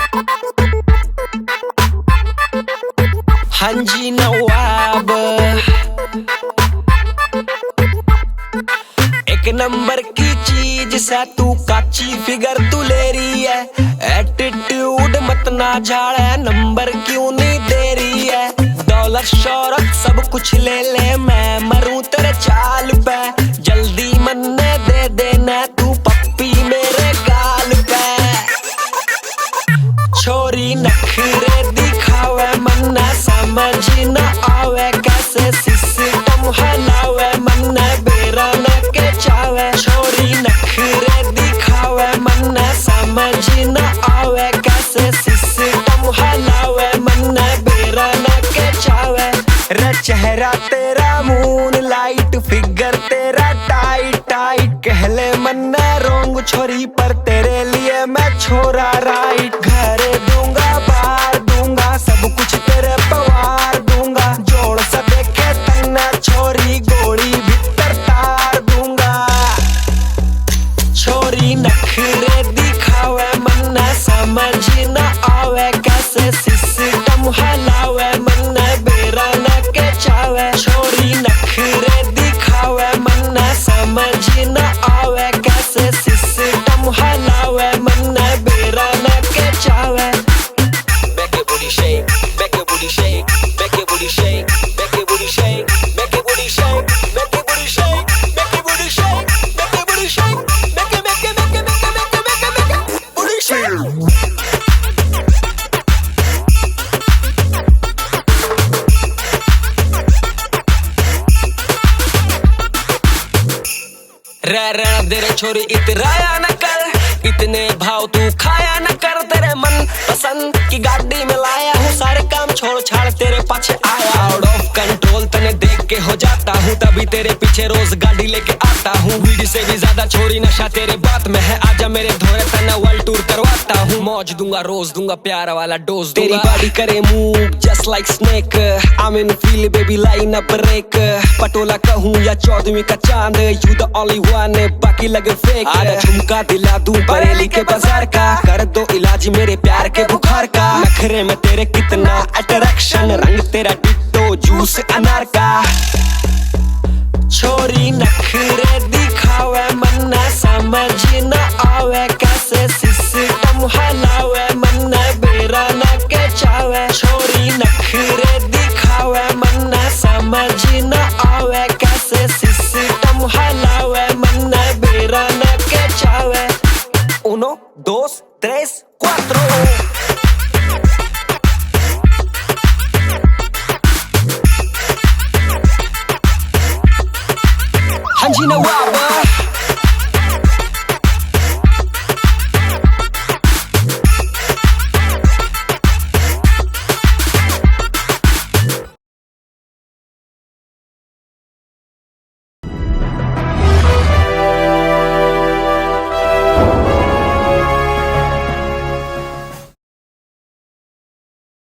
हाँ जी नवाब, एक नंबर की चीज सा तू, काची फिगर तू ले रही है। एटीट्यूड मत ना झाड़, नंबर क्यों नहीं दे रही है। दौलत शौहरत सब कुछ ले ले, मैं मरूं तेरे चाल पे। जल्दी मन्ने दे देना तू पप्पी मेरे गाल पे। छोरी नखरे दिखावे मन्ना समझ न आवे, कैसे सिस्टम हलावे मन्ना बेरा न के चावे। छोरी नखरे दिखावे मन्ना समझ न आवे, कैसे सिस्टम हलावे मन्ना बेरा न के चावे। रे चेहरा तेरा मून लाइट, फिगर तेरा टाइट टाइट। कहले मन्ना रोंग छोरी, पर तेरे लिए मैं छोरा राइट। घर दूंगा बार दूंगा, सब कुछ तेरे पवार दूंगा। जोड़ सा देखे तन्ना छोरी, गोली भीतर तार दूंगा। छोरी नखरे दिखावे मन्ना समझ न आवे, कैसे सिस्टम हलावे मन्ना बेरा न के चावे। छोरी नखरे दिखावे मन्ना समझ न आवे, कैसे सिस्टम हलावे मन्ना बेरा न के चावे। Make your booty shake, make your booty shake, make your booty shake, make your booty shake, make your booty shake, make your booty shake, make your booty shake, make your booty shake, make your booty shake. रहना दे रे छोरी, इतराया न कर, इतने भाव तू खाया न कर। तेरे मन पसंद की गाड़ी में लाया हूँ, सारे काम छोड़ छाड़ तेरे पाछे आया। आउट ऑफ कंट्रोल तने देख के हो जाता हूँ, तभी तेरे पीछे रोज गाड़ी लेके आता हूँ। वीड से भी ज्यादा छोरी नशा तेरे बात में है, आजा मेरे धोरे तना वर्ल्ड टूर करवाता हूँ। मौज दूंगा रोज दूंगा प्यार वाला डोज, तेरी बॉडी करे move just like snake. I mean feel baby line up break. पटोला कहूँ या चौदहवीं का चांद, यू द ओनली वन, बाकी लगे फेक। आधा झुमका दिला दूं बरेली के बाजार का, कर दो इलाज मेरे प्यार के बुखार का। नखरे में तेरे कितना अट्रैक्शन, रंग तेरा डिट्टो जूस अनार का। छोरी नखरे दिखावे मन्ना समझ न आवे, कैसे सिस्टम हलावे मन्ना बेरा न के चावे। छोरी नखरे दिखावे मन्ना समझ न आवे, कैसे सिस्टम हलावे मन्ना बेरा न के चावे। 1, 2, 3, 4 हाँ जी नवाब।